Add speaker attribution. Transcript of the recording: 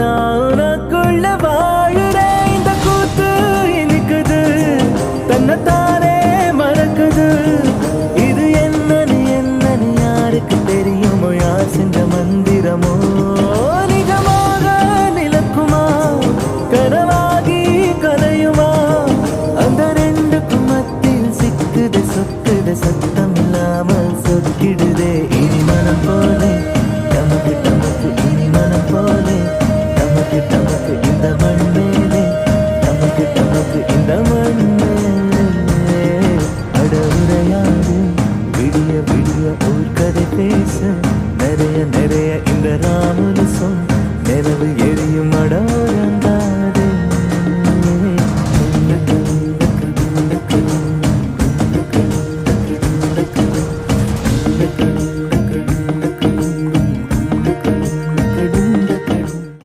Speaker 1: நான் உனக்குள்ள வாழுறேன். இந்த கூத்து இனிக்குது, தன்னைத்தானே மறக்குது. இது என்னன்னு யாருக்கு தெரியுமோ? யார் செஞ்ச மந்திரமோ? நிஜமாக நிலக்குமா, கனவாகி கலையுமா? அந்த ரெண்டுக்கும் மத்தியில் சிக்குது சொக்குது, சத்தம் இல்லாமல் சொக்கிடுதே. இனி மனம் போலே நமக்கு நமக்கு, இனி மனம் போலே நமக்கு நமக்கு இந்த மண் மேலே, நமக்கு நமக்கு இந்த மண் மேலே. அட உரையாது விடிய விடிய ஒரு கதை பேச, நிறைய நிறைய இந்த ராமனு சொல் நிலவு எரியும் அடோர